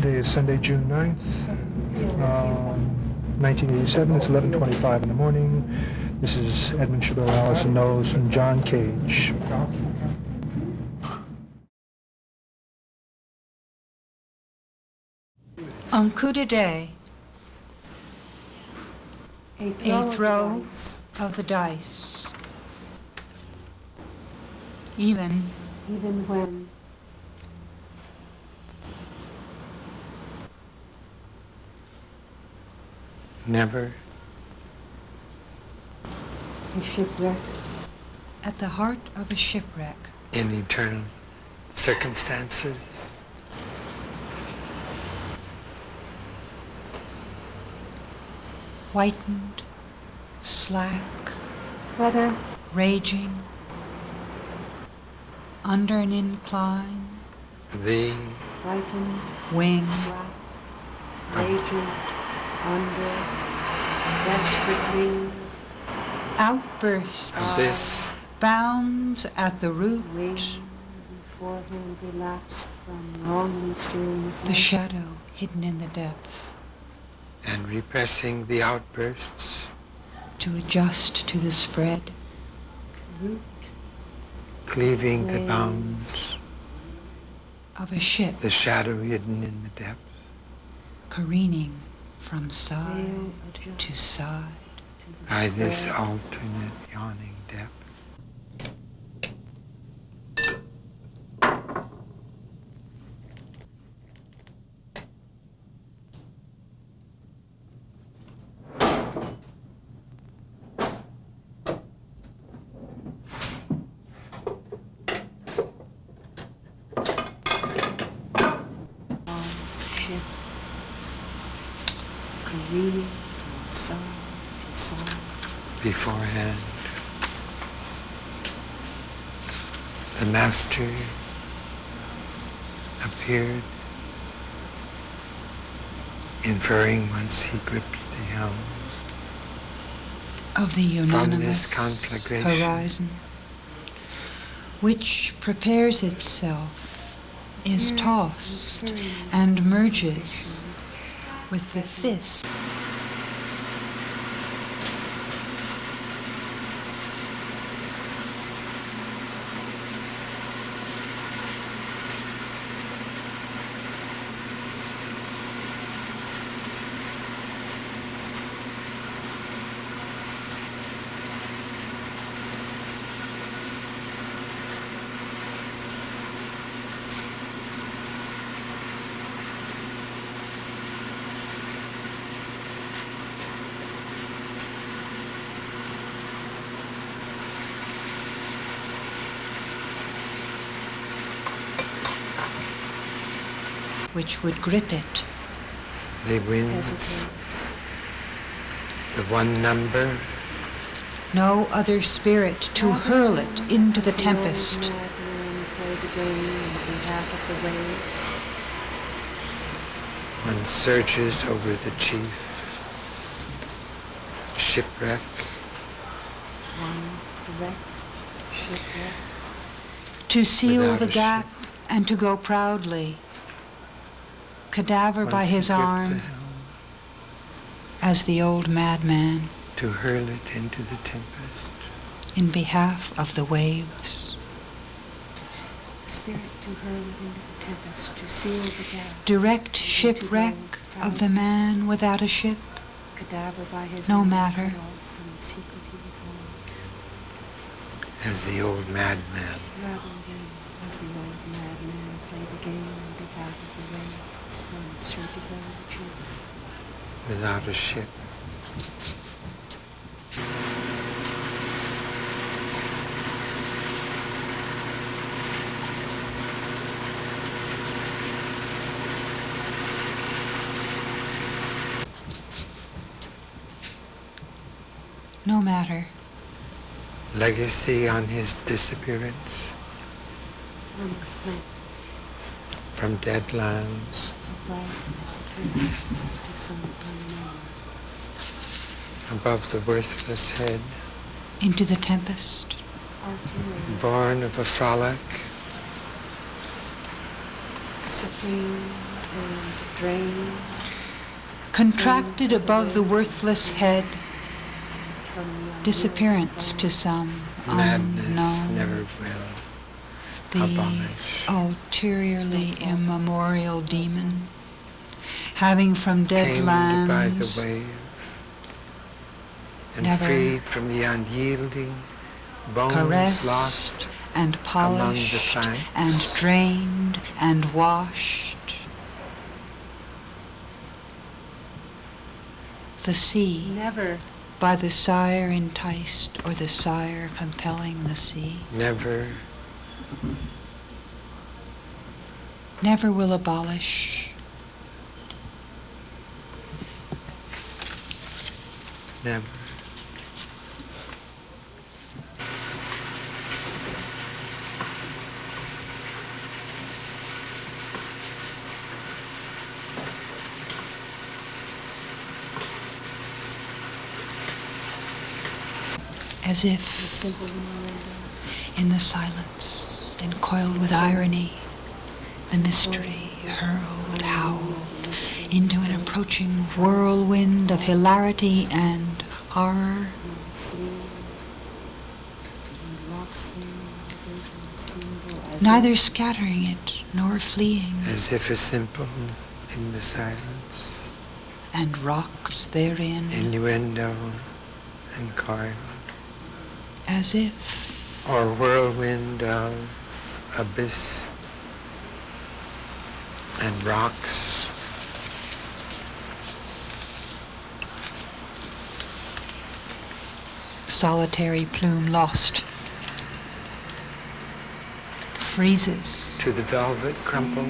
Today is Sunday, June 9th, 1987. It's 11:25 in the morning. This is Edmund Chabot, Alison, Knowles, and John Cage. On coup de day, a throw of the dice, even when never a shipwreck, at the heart of a shipwreck, in eternal circumstances, whitened, slack, weather raging, under an incline, the whitened, wing, slack, raging, under, desperately, outburst, abyss, bounds at the root, before him relapsed from wrongly steering the shadow hidden in the depth, and repressing the outbursts, to adjust to the spread, root, cleaving the bounds of a ship, the shadow hidden in the depths, careening from side to side, by this alternate yawning depth. ship, careening from side to side. Beforehand, the master appeared, inferring once he gripped the helm of the from unanimous this conflagration, horizon, which prepares itself, is tossed and merges with the fist which would grip it. the winds, the one number, No other spirit to hurl it into the tempest. Play the game on behalf of the waves. one surges over the chief, shipwreck, One direct shipwreck. To seal Without the a gap and to go proudly. Cadaver by once he his gripped the arm helm, as the old madman to hurl it into the tempest, in behalf of the waves. Spirit to hurl it into the tempest, to seal the gap. Direct shipwreck of the man without a ship. Cadaver by his No arm, matter. cut off from the secret he withholds. as the old madman, Rather than, as the old madman, play the game on behalf of the waves, one surges over the chief. without a ship. No matter. Legacy on his disappearance From the flint from dead lands, of life disappearance to some unknown. above the worthless head, Into the tempest. born of a frolic, Supreme and drained contracted above the worthless head, from the disappearance to some Madness unknown, never will the abolish. ulteriorly immemorial demon, having from dead Tamed lands by the wave and never freed from the unyielding bones caressed lost and among the polished planks. and drained and washed. The sea, never by the sire enticed or the sire compelling the sea, never never will abolish. never As the if simple memorandum. in the silence, encoiled with irony, the mystery hurled, howled into an approaching whirlwind of hilarity and horror. Neither scattering it nor fleeing, as if a simple in the silence, and rocks therein, innuendo and coil, as if or whirlwind of abyss and rocks, solitary plume lost, freezes, to the velvet crumpled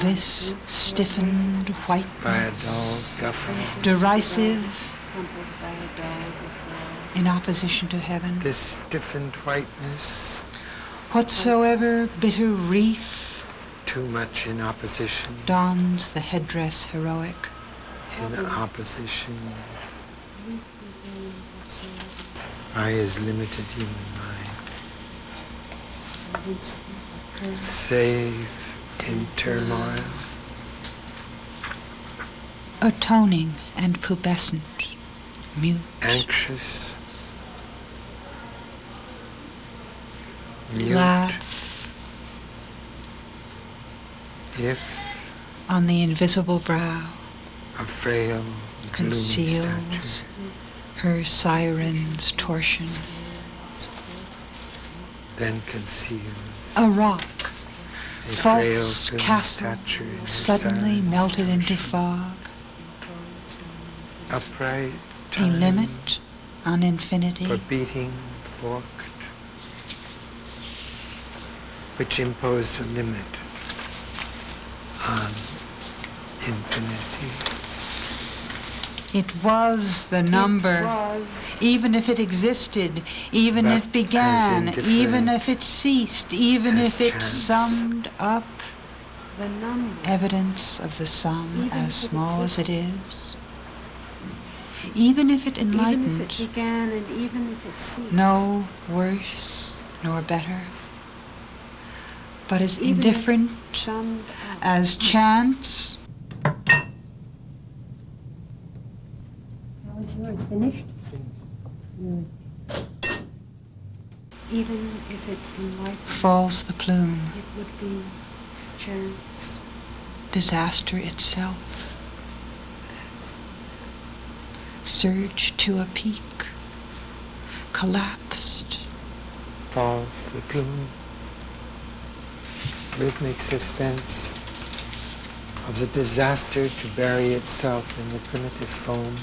this stiffened by a whiteness, dull guffaw. derisive Crumpled by a dull guffaw. in opposition to heaven. This stiffened whiteness, Whatsoever bitter reef too much in opposition, dons the headdress heroic, in opposition by his limited human mind, save in turmoil, atoning and pubescent, mute, anxious, mute, laugh if on the invisible brow, a frail, gloomy conceals statue, her siren's torsion. then conceals A rock, a frail, false gloomy castle, statue in her suddenly siren's melted into torsion. fog, Upright a time limit on infinity, for beating forked, which imposed a limit on infinity. It was the number. It was Even if it existed, even But if it began, as even indifferent if it ceased, even as if it chance. summed up the number. evidence of the sum Even as if it small as it existed. is, even if it Even enlightened, if it began and even if it ceased. no worse nor better, but as Even if indifferent summed up. as chance. How is yours finished? Even if it enlightened, Falls the plume, it would be chance. disaster itself, surged to a peak, collapsed, Falls the plume, rhythmic suspense of the disaster to bury itself in the primitive foam,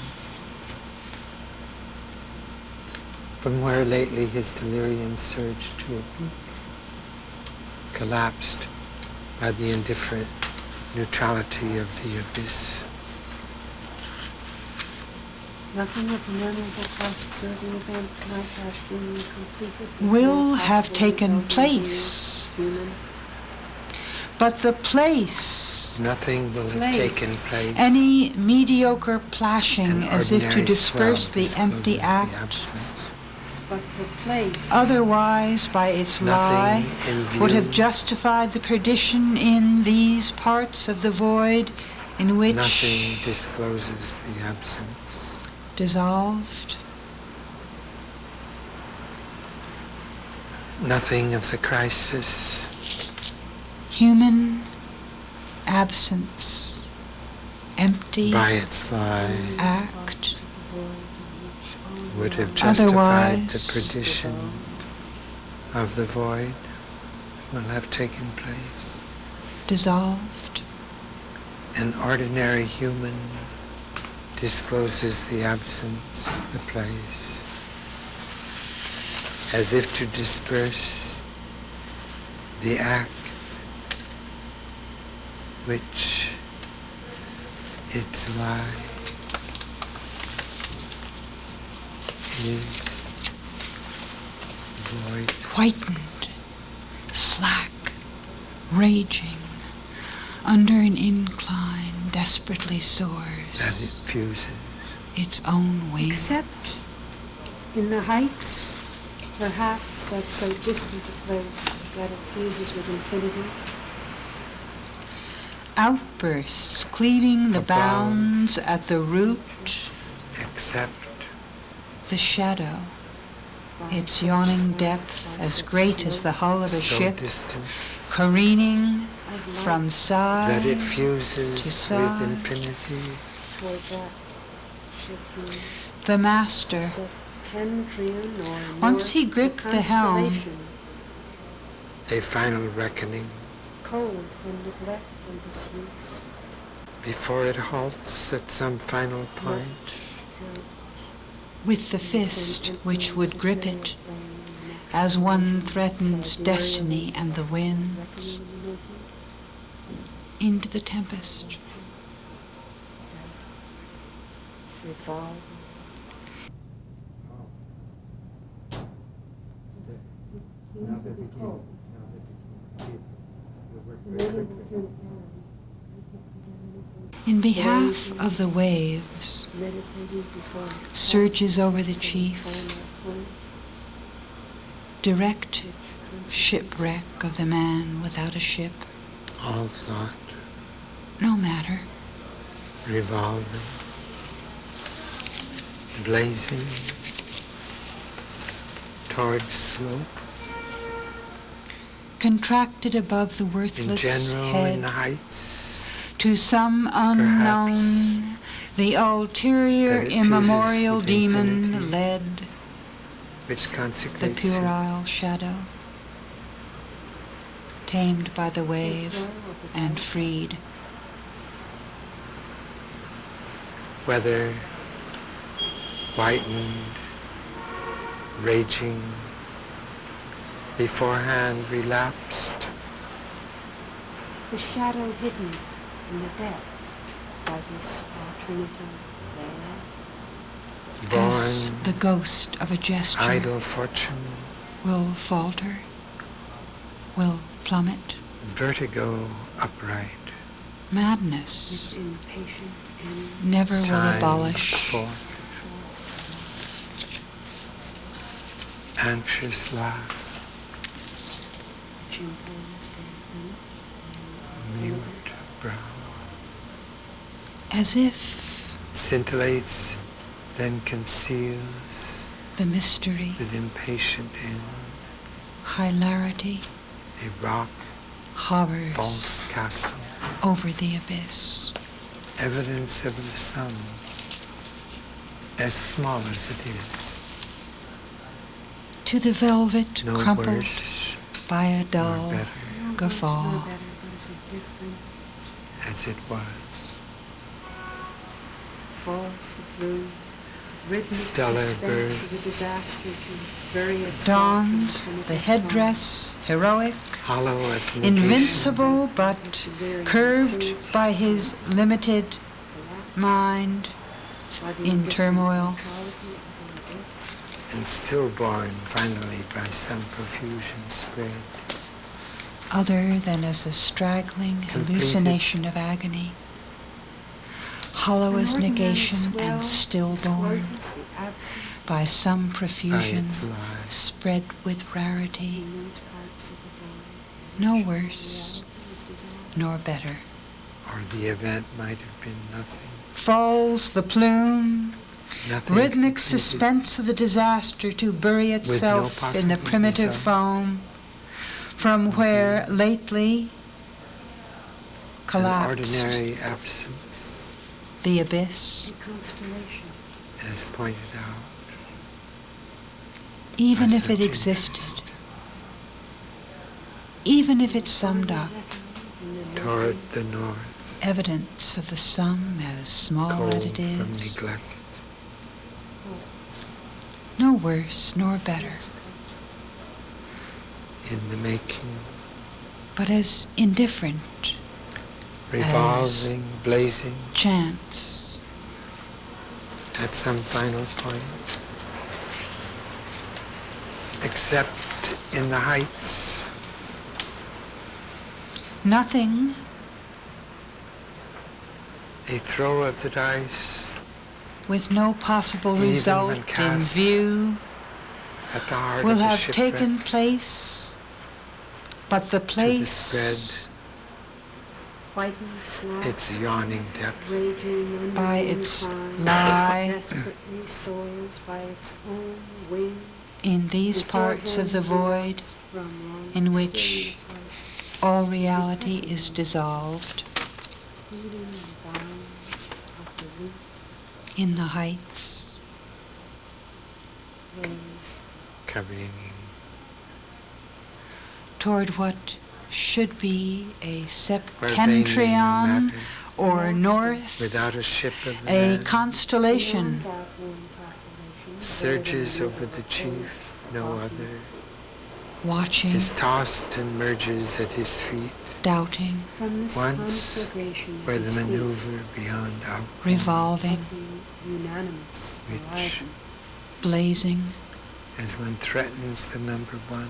from where lately his delirium surged to a peak, collapsed by the indifferent neutrality of the abyss. Nothing of the memorable process or the event might have been completed. with will no have possible taken result in being place, human. but the place, Nothing will have Place. taken place. any mediocre plashing An as if to ordinary disperse swell the empty discloses act, the absence but the place. Otherwise, by its lie, Nothing in view. would have justified the perdition in these parts of the void in which Nothing discloses the absence. dissolved. Nothing of the crisis. Human absence, empty By its lie act, would have justified the Otherwise- perdition of the void will have taken place. dissolved. An ordinary human discloses the absence, the place, as if to disperse the act which its lie is void. Whitened, slack, raging, under an incline desperately That soars it fuses. its own wing. Except in the heights, perhaps at so distant a place that it fuses with infinity. Outbursts cleaving the Above. bounds at the root, Except the shadow, by its so yawning small, depth by as so great as slow the hull of a so ship, distant careening of light from side that it to fuses side. with infinity. toward that shifting The master, septentrion or once he north gripped the helm, constellation, A final reckoning cold from neglect and disuse. before it halts at some final point. with the fist which would grip it, as one threatens destiny and the winds, into the tempest. Revolve. In behalf of the waves, Meditating before surges over the chief, final point, direct which shipwreck of the man without a ship, All thought no matter, revolving, blazing towards slope. contracted above the In worthless general, head in the heights, to some unknown, the ulterior that it fuses immemorial with demon infinity, led which the consecrates it. puerile shadow, tamed by the wave flow of the and ice, freed. Whether whitened, raging, beforehand relapsed, the shadow hidden in the depth by this alternative layer. As born the ghost of a gesture idle fortune, will falter, will plummet, vertigo upright, Its madness impatient end. never will time abolish. fork, anxious laugh, Which imposed and mute brow, As if scintillates, then conceals the mystery, with impatient end, hilarity, a rock, hovers false castle, over the abyss. evidence of the sun, as small as it is, To the velvet no crumpled worse by a nor dull better no worse guffaw. nor better, but it's a different as it was. falls the blue, rhythmic Stellar suspense of a birds. disaster to bury itself Dawns in the primitive headdress, heroic, Hollow as negation, invincible but curved by his limited form, mind by the in indifferent turmoil. neutrality of the abyss. and stillborn finally by some profusion spread. other than as a straggling Completed. hallucination of agony. hollow as An ordinary negation swell and stillborn, discloses the absence by some by profusion its lie. spread with rarity, in those parts of the void. no which worse reality is dissolved. nor better. Or the event might have been nothing. Falls the plume, Nothing rhythmic completed. suspense of the disaster to bury no itself in the possible primitive result. foam, from where lately An collapsed ordinary absence, the abyss, A constellation. as pointed out. even by if it such existed, interest. even if it summed up Toward the north, evidence of the sum as small as cold it from is, neglect. no worse nor better, In the making, but as indifferent revolving, blazing, chance, at some final point. Except in the heights, nothing a throw of the dice with no possible Even result when in cast view at the heart will of the have shipwreck, taken place, but the to the place spread, Whitened slats, its yawning depth, raging under by the its incline, lie desperately soars by its own wing. in these parts of the void in which all reality is dissolved, in the heights, careening toward what should be a where vainly septentrion matter, or north, without a ship of the a man, constellation surges over the chief, no other, watching, is tossed and merges at his feet, doubting, From this once conflagration where he the speaks maneuver beyond outpour, revolving, of the unanimous which, horizon. blazing, as one threatens the number one,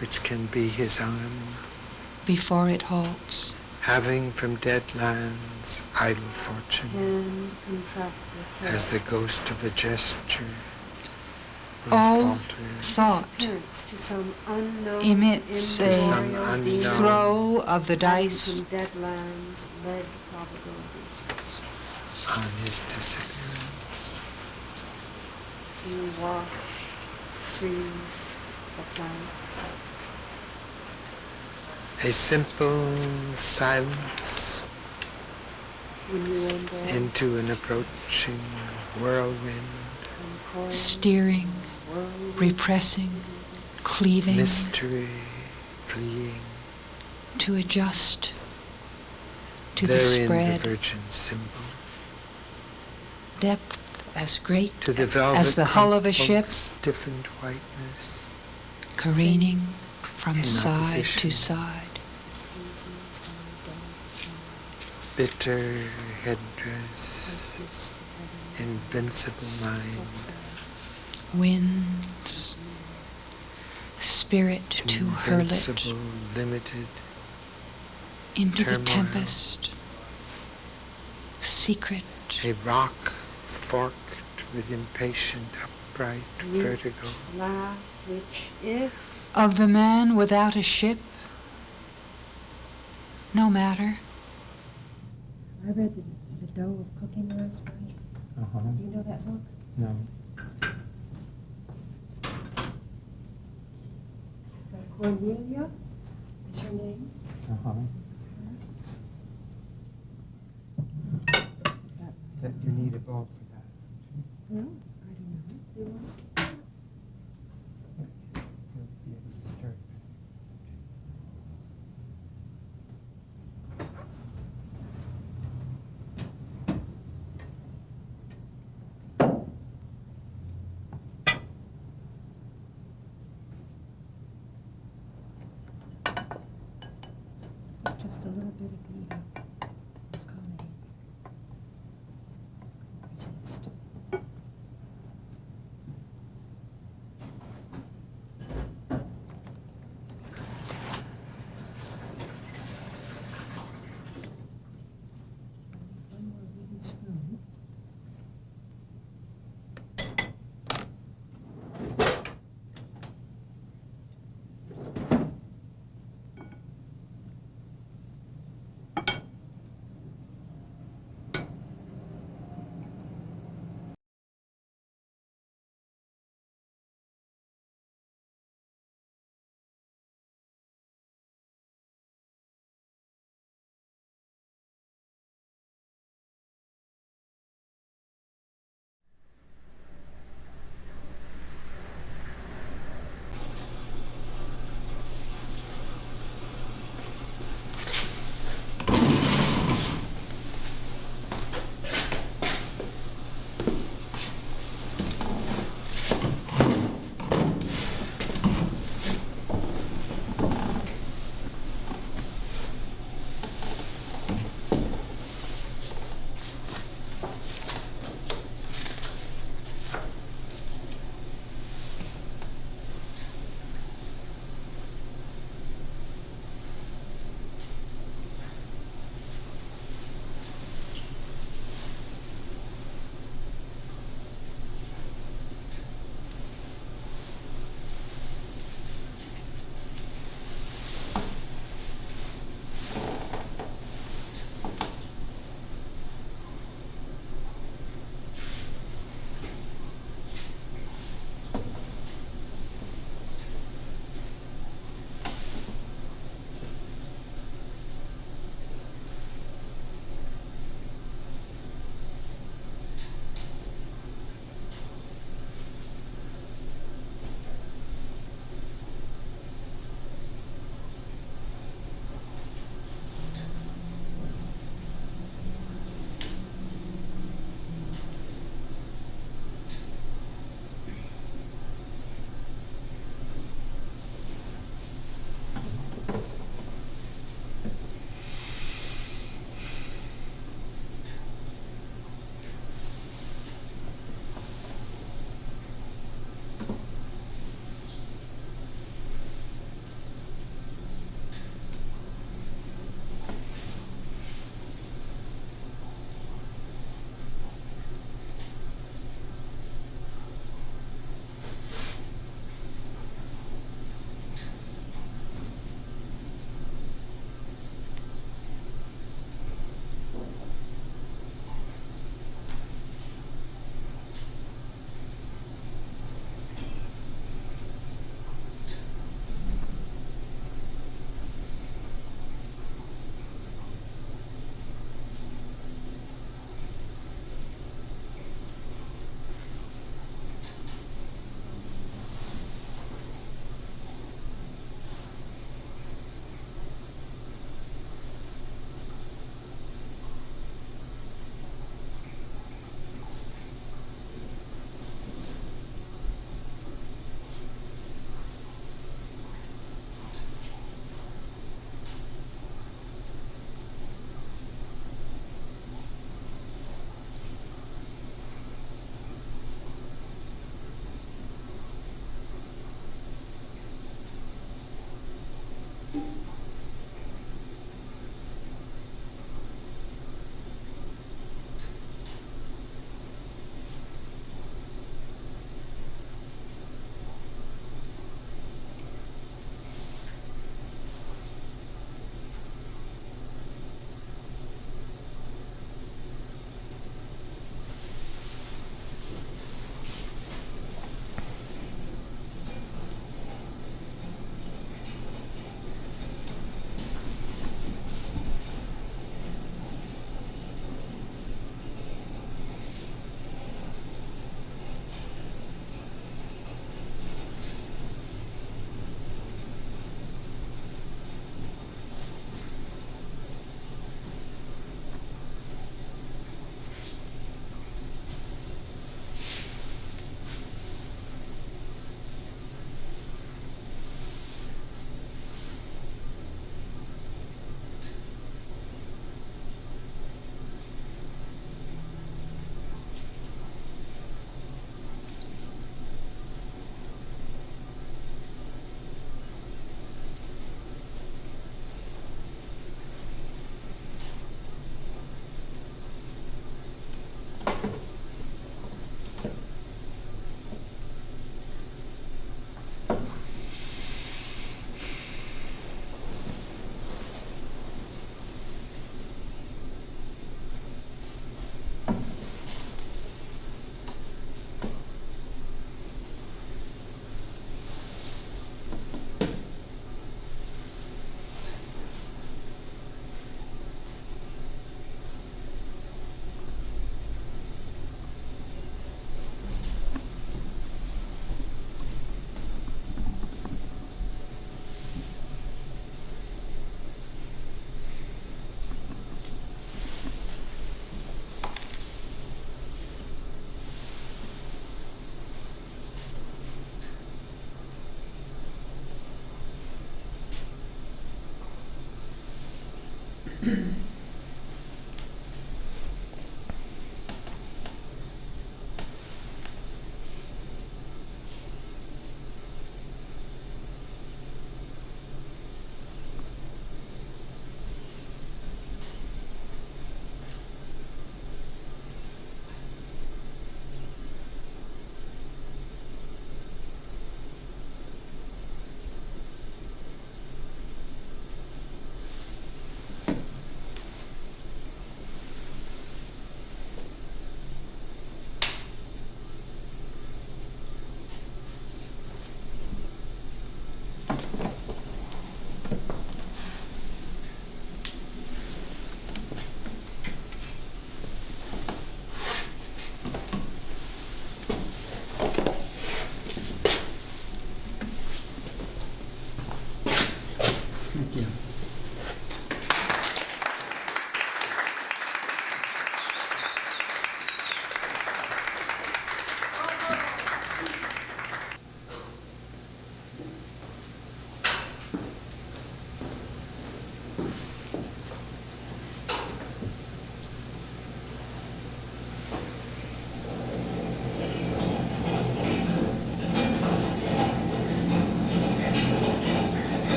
which can be his arm, before it halts, having from dead lands idle fortune, And contracted as the ghost of a gesture, All one falters, thought disappearance to some unknown emits To some immemorial unknown demon, throw of the having dice, from dead lands led probability on his disappearance. to wash free the planets. A simple silence When you enter into an approaching whirlwind, steering, repressing, cleaving, mystery fleeing, to adjust to the therein the spread, virgin symbol, depth as great to the velvet as the hull of a crumpled, ship, stiffened whiteness, careening from in side opposition. to side, bitter headdress, invincible mind, winds, spirit to hurl it invincible, limited, into the turmoil. tempest, secret, a rock forked with impatient, upright vertigo, laugh, which if of the man without a ship, no matter. I read the dough of cooking last night. Do you know that book? No. Cornelia is her name. that you need a bowl for that. No, I don't know. Do you want? You'll be able to start. Just a little bit of